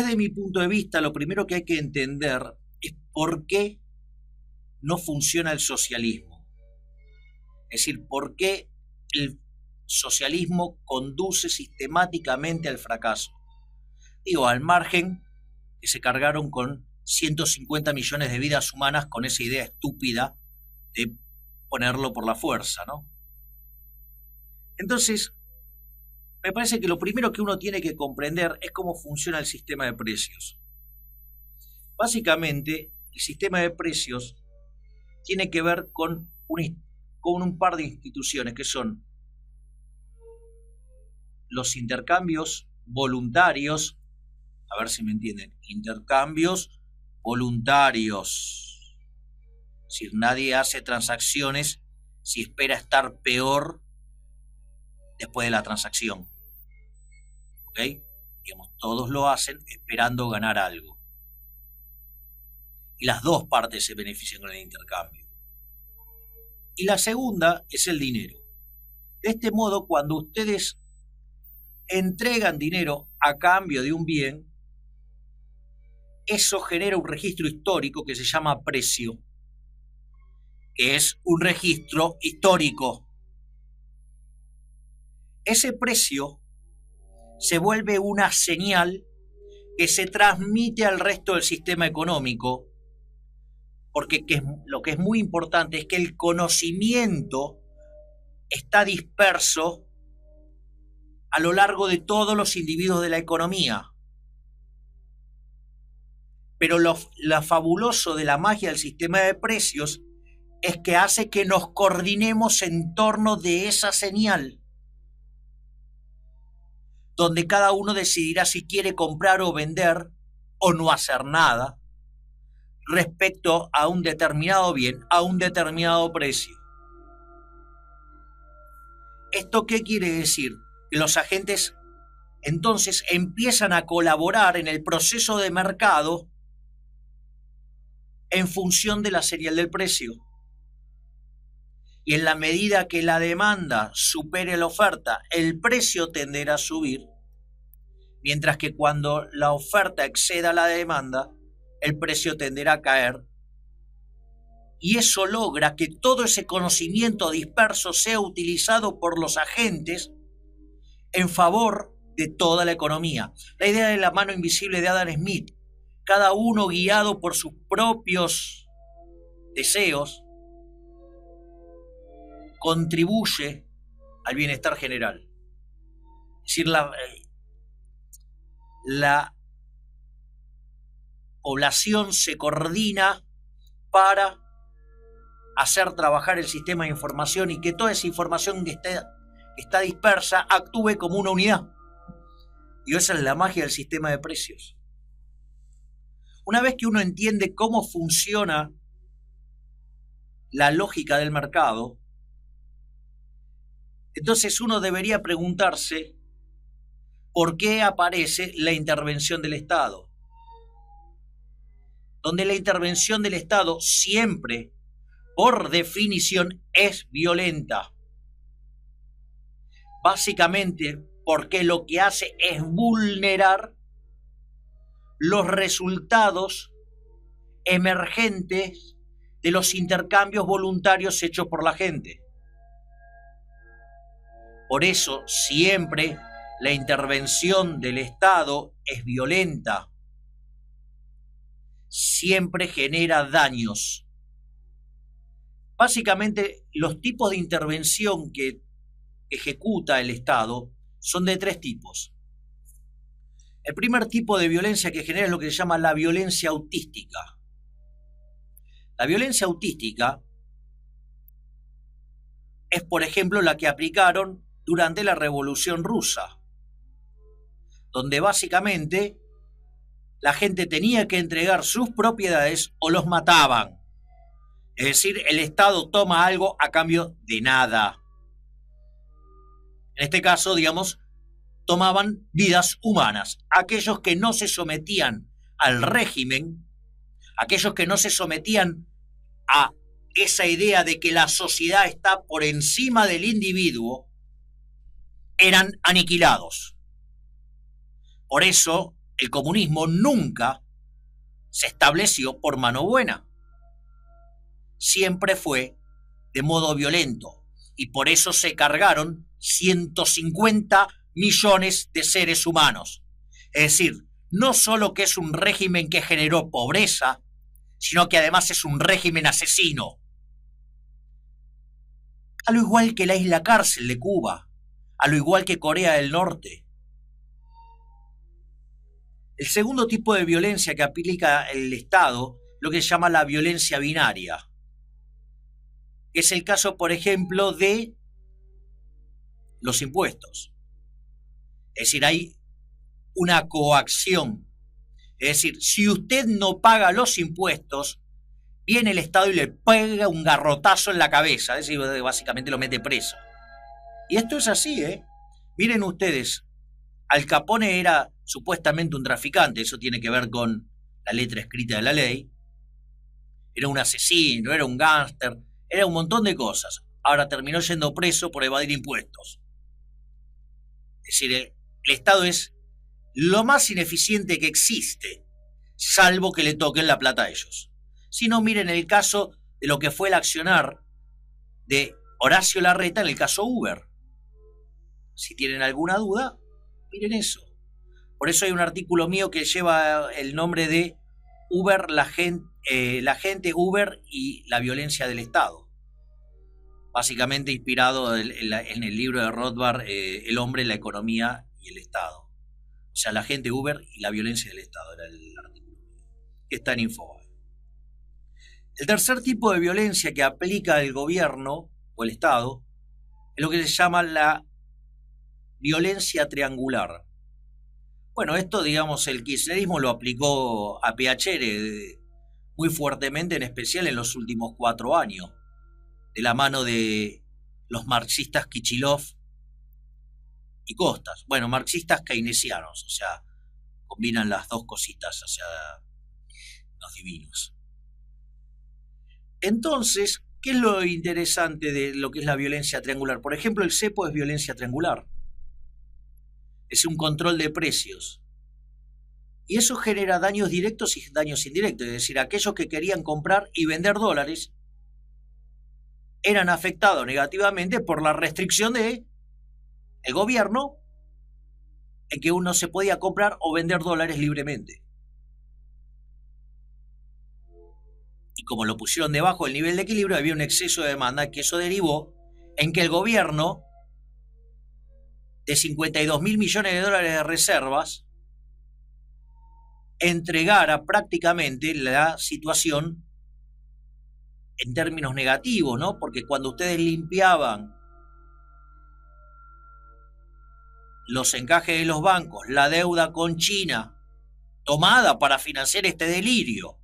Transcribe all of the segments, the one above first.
desde mi punto de vista, lo primero que hay que entender es por qué no funciona el socialismo. Es decir, por qué el socialismo conduce sistemáticamente al fracaso. Digo, al margen que se cargaron con 150 millones de vidas humanas con esa idea estúpida de ponerlo por la fuerza, ¿no? Entonces, me parece que lo primero que uno tiene que comprender es cómo funciona el sistema de precios. Básicamente, el sistema de precios tiene que ver con un par de instituciones que son los intercambios voluntarios, a ver si me entienden, intercambios voluntarios. Es decir, nadie hace transacciones si espera estar peor después de la transacción. ¿Ok? Digamos, todos lo hacen esperando ganar algo. Y las dos partes se benefician con el intercambio. Y la segunda es el dinero. De este modo, cuando ustedes entregan dinero a cambio de un bien, eso genera un registro histórico que se llama precio, que es un registro histórico. Ese precio se vuelve una señal que se transmite al resto del sistema económico, porque lo que es muy importante es que el conocimiento está disperso a lo largo de todos los individuos de la economía. Pero lo fabuloso de la magia del sistema de precios es que hace que nos coordinemos en torno de esa señal, donde cada uno decidirá si quiere comprar o vender o no hacer nada respecto a un determinado bien, a un determinado precio. ¿Esto qué quiere decir? Que los agentes entonces empiezan a colaborar en el proceso de mercado en función de la señal del precio. Y en la medida que la demanda supere la oferta, el precio tenderá a subir, mientras que cuando la oferta exceda la demanda, el precio tenderá a caer. Y eso logra que todo ese conocimiento disperso sea utilizado por los agentes en favor de toda la economía. La idea de la mano invisible de Adam Smith, cada uno guiado por sus propios deseos, contribuye al bienestar general. Es decir, la población se coordina para hacer trabajar el sistema de información y que toda esa información que está dispersa actúe como una unidad. Y esa es la magia del sistema de precios. Una vez que uno entiende cómo funciona la lógica del mercado, entonces uno debería preguntarse por qué aparece la intervención del Estado. Donde la intervención del Estado siempre, por definición, es violenta. Básicamente porque lo que hace es vulnerar los resultados emergentes de los intercambios voluntarios hechos por la gente. Por eso siempre la intervención del Estado es violenta, siempre genera daños. Básicamente, los tipos de intervención que ejecuta el Estado son de tres tipos. El primer tipo de violencia que genera es lo que se llama la violencia autística. La violencia autística es, por ejemplo, la que aplicaron durante la Revolución Rusa, donde básicamente la gente tenía que entregar sus propiedades o los mataban. Es decir, el Estado toma algo a cambio de nada. En este caso, digamos, tomaban vidas humanas. Aquellos que no se sometían al régimen, aquellos que no se sometían a esa idea de que la sociedad está por encima del individuo, eran aniquilados. Por eso, el comunismo nunca se estableció por mano buena. Siempre fue de modo violento y por eso se cargaron 150 millones de seres humanos. Es decir, no solo que es un régimen que generó pobreza, sino que además es un régimen asesino. A lo igual que la isla cárcel de Cuba, a lo igual que Corea del Norte. El segundo tipo de violencia que aplica el Estado, lo que se llama la violencia binaria. Es el caso, por ejemplo, de los impuestos. Es decir, hay una coacción. Es decir, si usted no paga los impuestos, viene el Estado y le pega un garrotazo en la cabeza. Es decir, básicamente lo mete preso. Y esto es así, ¿eh? Miren ustedes, Al Capone era supuestamente un traficante, eso tiene que ver con la letra escrita de la ley. Era un asesino, era un gángster, era un montón de cosas. Ahora terminó yendo preso por evadir impuestos. Es decir, el Estado es lo más ineficiente que existe, salvo que le toquen la plata a ellos. Si no, miren el caso de lo que fue el accionar de Horacio Larreta en el caso Uber. Si tienen alguna duda, miren eso. Por eso hay un artículo mío que lleva el nombre de Uber, la gente Uber y la violencia del Estado. Básicamente inspirado en el libro de Rothbard, El hombre, la economía y el Estado. O sea, la gente Uber y la violencia del Estado era el artículo que está en Infobae. El tercer tipo de violencia que aplica el gobierno o el Estado es lo que se llama la violencia triangular. Bueno, esto, digamos, el kirchnerismo lo aplicó a Piacere muy fuertemente, en especial en los últimos 4 años, de la mano de los marxistas Kichilov y Costas. Bueno, marxistas keynesianos, o sea, combinan las dos cositas, o sea, los divinos. Entonces, ¿qué es lo interesante de lo que es la violencia triangular? Por ejemplo, el cepo es violencia triangular. Es un control de precios. Y eso genera daños directos y daños indirectos. Es decir, aquellos que querían comprar y vender dólares eran afectados negativamente por la restricción del gobierno en que uno se podía comprar o vender dólares libremente. Y como lo pusieron debajo del nivel de equilibrio, había un exceso de demanda, que eso derivó en que el gobierno, de 52.000 millones de dólares de reservas, entregara prácticamente la situación en términos negativos, ¿no? Porque cuando ustedes limpiaban los encajes de los bancos, la deuda con China tomada para financiar este delirio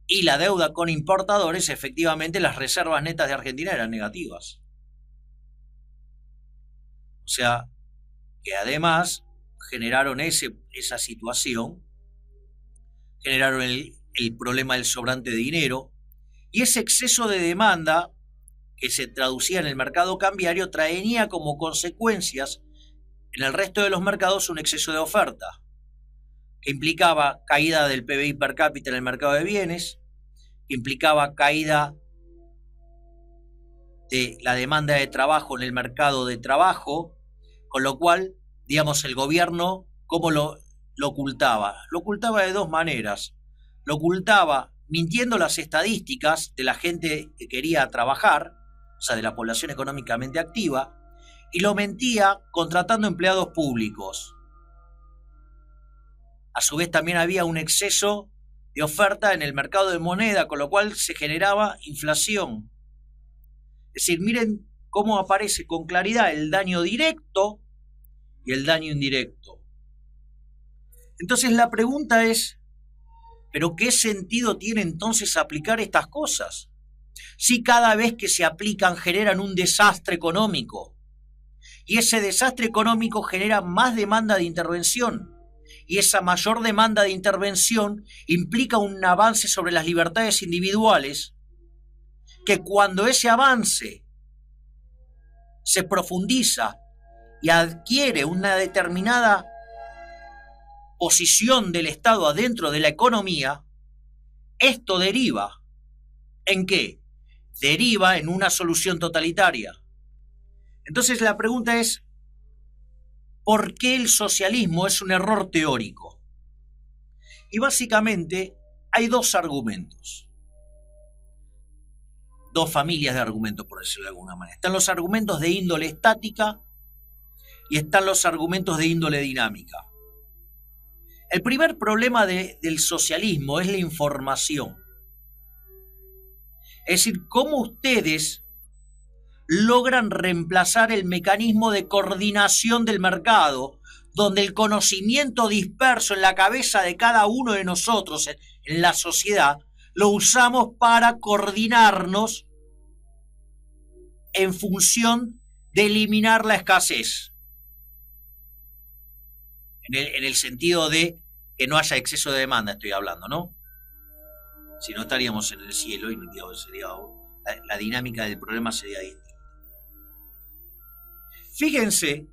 y la deuda con importadores, efectivamente las reservas netas de Argentina eran negativas. O sea, que además generaron esa situación, generaron el problema del sobrante de dinero, y ese exceso de demanda que se traducía en el mercado cambiario traía como consecuencias en el resto de los mercados un exceso de oferta, que implicaba caída del PBI per cápita en el mercado de bienes, que implicaba caída de la demanda de trabajo en el mercado de trabajo, con lo cual, digamos, el gobierno, ¿cómo lo ocultaba? Lo ocultaba de dos maneras. Lo ocultaba mintiendo las estadísticas de la gente que quería trabajar, o sea, de la población económicamente activa, y lo mentía contratando empleados públicos. A su vez también había un exceso de oferta en el mercado de moneda, con lo cual se generaba inflación. Es decir, miren cómo aparece con claridad el daño directo y el daño indirecto. Entonces la pregunta es, ¿pero qué sentido tiene entonces aplicar estas cosas? Si cada vez que se aplican generan un desastre económico, y ese desastre económico genera más demanda de intervención, y esa mayor demanda de intervención implica un avance sobre las libertades individuales, que cuando ese avance se profundiza y adquiere una determinada posición del Estado adentro de la economía, esto deriva ¿en qué? Deriva en una solución totalitaria. Entonces la pregunta es, ¿por qué el socialismo es un error teórico? Y básicamente hay dos argumentos, dos familias de argumentos, por decirlo de alguna manera. Están los argumentos de índole estática y están los argumentos de índole dinámica. El primer problema del socialismo es la información. Es decir, cómo ustedes logran reemplazar el mecanismo de coordinación del mercado, donde el conocimiento disperso en la cabeza de cada uno de nosotros en la sociedad, lo usamos para coordinarnos en función de eliminar la escasez. En el sentido de que no haya exceso de demanda, estoy hablando, ¿no? Si no estaríamos en el cielo y sería, la dinámica del problema sería distinta. Fíjense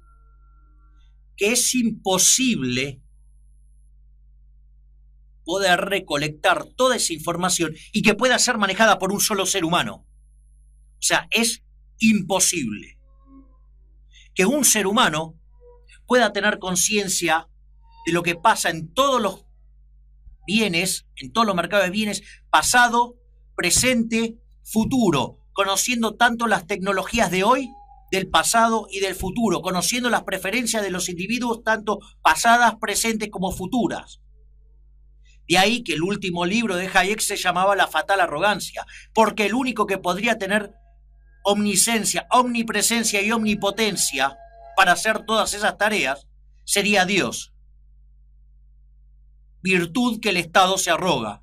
que es imposible poder recolectar toda esa información y que pueda ser manejada por un solo ser humano. O sea, es imposible que un ser humano pueda tener conciencia de lo que pasa en todos los bienes, en todos los mercados de bienes, pasado, presente, futuro, conociendo tanto las tecnologías de hoy, del pasado y del futuro, conociendo las preferencias de los individuos, tanto pasadas, presentes como futuras. De ahí que el último libro de Hayek se llamaba La fatal arrogancia, porque el único que podría tener omnisciencia, omnipresencia y omnipotencia para hacer todas esas tareas sería Dios. Virtud que el Estado se arroga.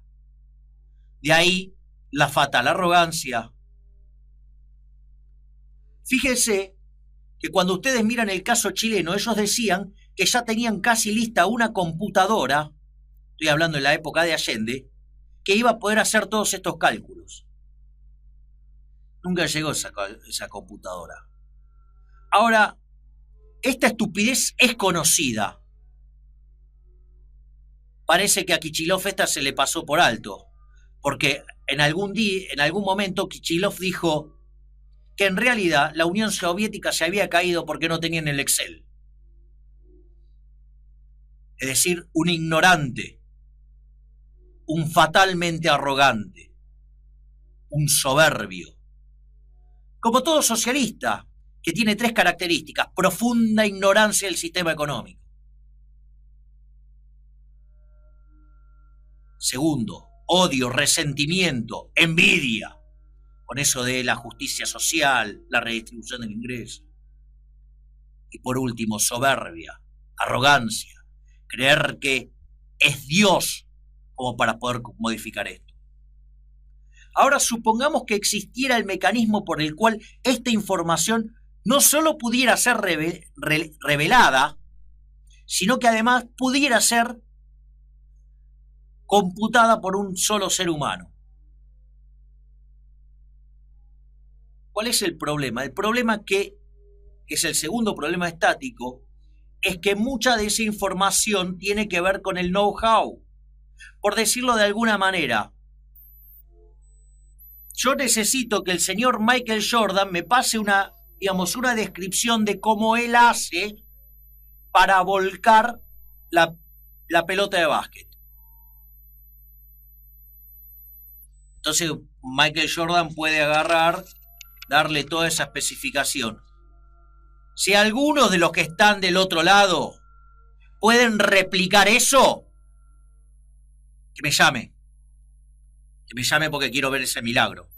De ahí la fatal arrogancia. Fíjense que cuando ustedes miran el caso chileno, ellos decían que ya tenían casi lista una computadora, estoy hablando de la época de Allende, que iba a poder hacer todos estos cálculos. Nunca llegó esa computadora. Ahora, esta estupidez es conocida. Parece que a Kichilov esta se le pasó por alto, porque en algún momento Kichilov dijo que en realidad la Unión Soviética se había caído porque no tenían el Excel. Es decir, un ignorante, un fatalmente arrogante, un soberbio. Como todo socialista, que tiene tres características: profunda ignorancia del sistema económico. Segundo, odio, resentimiento, envidia, con eso de la justicia social, la redistribución del ingreso. Y por último, soberbia, arrogancia, creer que es Dios como para poder modificar esto. Ahora supongamos que existiera el mecanismo por el cual esta información no solo pudiera ser revelada, sino que además pudiera ser computada por un solo ser humano. ¿Cuál es el problema? El problema que es el segundo problema estático, es que mucha de esa información tiene que ver con el know-how. Por decirlo de alguna manera, yo necesito que el señor Michael Jordan me pase una descripción de cómo él hace para volcar la pelota de básquet. Entonces Michael Jordan puede agarrar, darle toda esa especificación. Si algunos de los que están del otro lado pueden replicar eso, que me llame. Que me llame porque quiero ver ese milagro.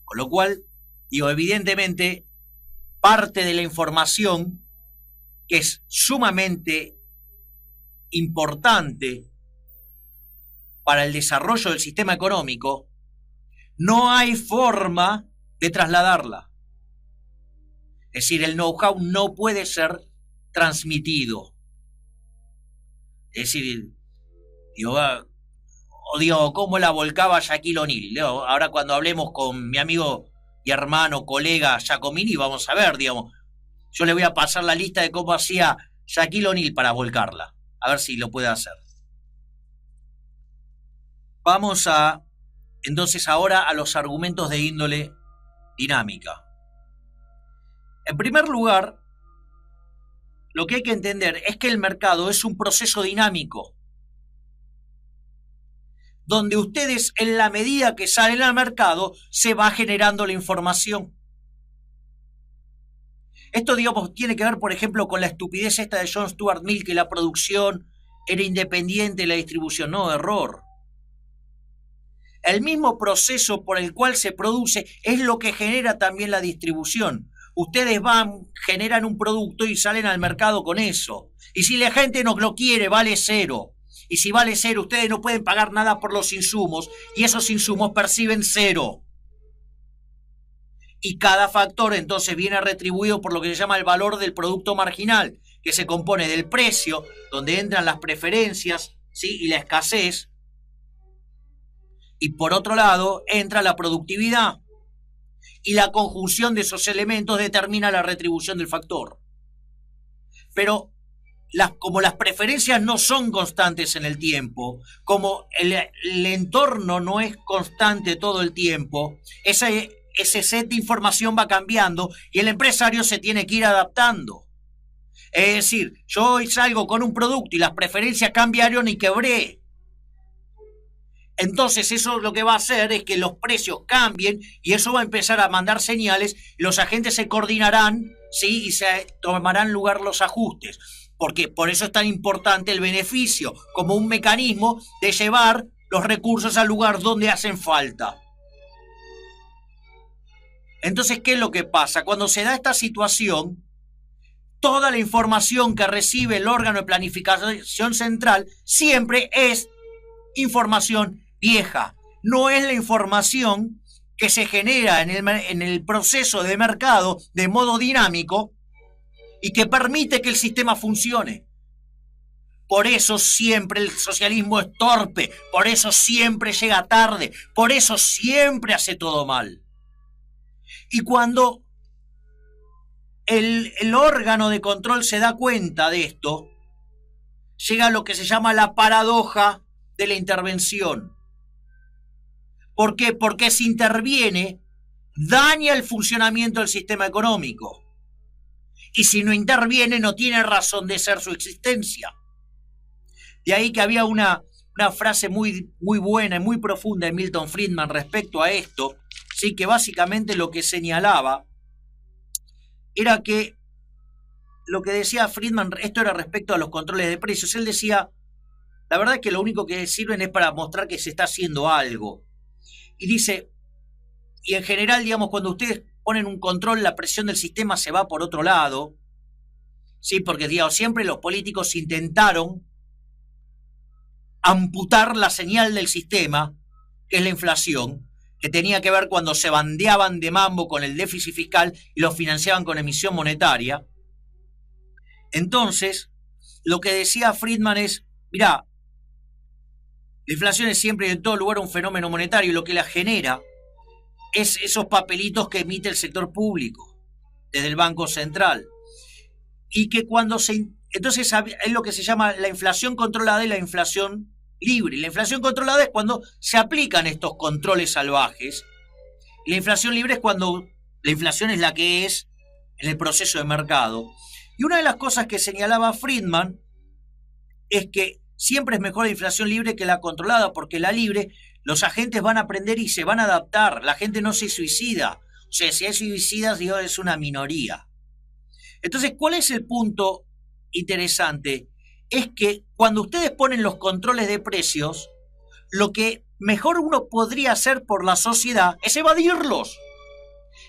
Con lo cual, evidentemente, parte de la información que es sumamente importante para el desarrollo del sistema económico, no hay forma de trasladarla. Es decir, el know-how no puede ser transmitido. Es decir, cómo la volcaba Shaquille O'Neal. Ahora cuando hablemos con mi amigo y hermano, colega Giacomini, vamos a ver, Yo le voy a pasar la lista de cómo hacía Shaquille O'Neal para volcarla. A ver si lo puede hacer. Vamos entonces ahora a los argumentos de índole dinámica. En primer lugar, lo que hay que entender es que el mercado es un proceso dinámico, donde ustedes, en la medida que salen al mercado, se va generando la información. Esto, digamos, tiene que ver, por ejemplo, con la estupidez esta de John Stuart Mill, que la producción era independiente de la distribución. No, error. El mismo proceso por el cual se produce es lo que genera también la distribución. Ustedes generan un producto y salen al mercado con eso. Y si la gente no lo quiere, vale cero. Y si vale cero, ustedes no pueden pagar nada por los insumos y esos insumos perciben cero. Y cada factor entonces viene retribuido por lo que se llama el valor del producto marginal, que se compone del precio, donde entran las preferencias, ¿sí?, y la escasez. Y por otro lado, entra la productividad. Y la conjunción de esos elementos determina la retribución del factor. Pero como las preferencias no son constantes en el tiempo, como el entorno no es constante todo el tiempo, ese set de información va cambiando y el empresario se tiene que ir adaptando. Es decir, yo hoy salgo con un producto y las preferencias cambiaron y quebré. Entonces eso lo que va a hacer es que los precios cambien y eso va a empezar a mandar señales, los agentes se coordinarán, ¿sí?, y se tomarán lugar los ajustes. Porque por eso es tan importante el beneficio como un mecanismo de llevar los recursos al lugar donde hacen falta. Entonces, ¿qué es lo que pasa? Cuando se da esta situación, toda la información que recibe el órgano de planificación central siempre es información vieja. No es la información que se genera en el proceso de mercado de modo dinámico y que permite que el sistema funcione. Por eso siempre el socialismo es torpe, por eso siempre llega tarde, por eso siempre hace todo mal. Y cuando el órgano de control se da cuenta de esto, llega a lo que se llama la paradoja de la intervención. ¿Por qué? Porque si interviene, daña el funcionamiento del sistema económico. Y si no interviene, no tiene razón de ser su existencia. De ahí que había una frase muy, muy buena y muy profunda de Milton Friedman respecto a esto, ¿sí?, que básicamente lo que señalaba era que lo que decía Friedman, esto era respecto a los controles de precios. Él decía, la verdad es que lo único que sirven es para mostrar que se está haciendo algo. Y dice, y en general, digamos, cuando ustedes ponen un control, la presión del sistema se va por otro lado, ¿sí? Porque, digamos, siempre los políticos intentaron amputar la señal del sistema, que es la inflación, que tenía que ver cuando se bandeaban de mambo con el déficit fiscal y lo financiaban con emisión monetaria. Entonces, lo que decía Friedman es, mirá, la inflación es siempre y en todo lugar un fenómeno monetario y lo que la genera es esos papelitos que emite el sector público desde el Banco Central. Y que cuando entonces es lo que se llama la inflación controlada y la inflación libre. Y la inflación controlada es cuando se aplican estos controles salvajes. Y la inflación libre es cuando la inflación es la que es en el proceso de mercado. Y una de las cosas que señalaba Friedman es que siempre es mejor la inflación libre que la controlada, porque la libre, los agentes van a aprender y se van a adaptar. La gente no se suicida. O sea, si hay suicidas, digo, es una minoría. Entonces, ¿cuál es el punto interesante? Es que cuando ustedes ponen los controles de precios, lo que mejor uno podría hacer por la sociedad es evadirlos.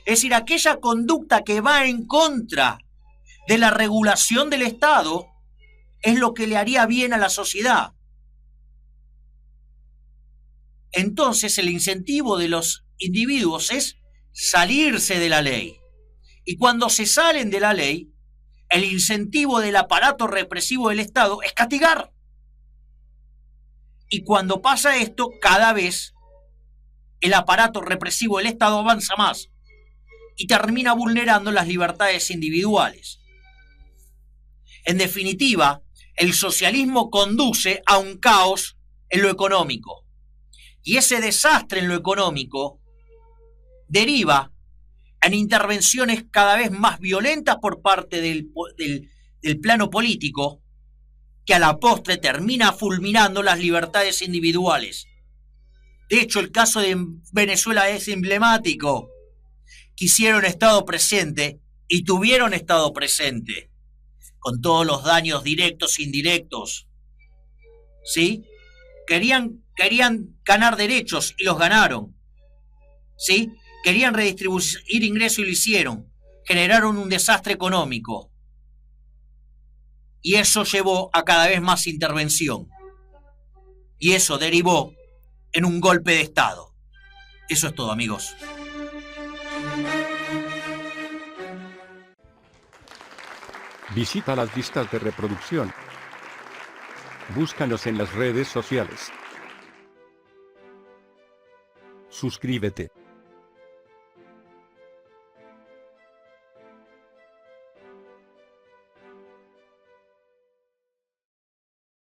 Es decir, aquella conducta que va en contra de la regulación del Estado es lo que le haría bien a la sociedad. Entonces, el incentivo de los individuos es salirse de la ley. Y cuando se salen de la ley, el incentivo del aparato represivo del Estado es castigar. Y cuando pasa esto, cada vez el aparato represivo del Estado avanza más. y termina vulnerando las libertades individuales. En definitiva, el socialismo conduce a un caos en lo económico. Y ese desastre en lo económico deriva en intervenciones cada vez más violentas por parte del plano político, que a la postre termina fulminando las libertades individuales. De hecho, el caso de Venezuela es emblemático. Quisieron Estado presente y tuvieron Estado presente, con todos los daños directos e indirectos. ¿Sí? Querían ganar derechos y los ganaron. ¿Sí? Querían redistribuir ingresos y lo hicieron. Generaron un desastre económico. Y eso llevó a cada vez más intervención. Y eso derivó en un golpe de Estado. Eso es todo, amigos. Visita las listas de reproducción. Búscanos en las redes sociales. Suscríbete.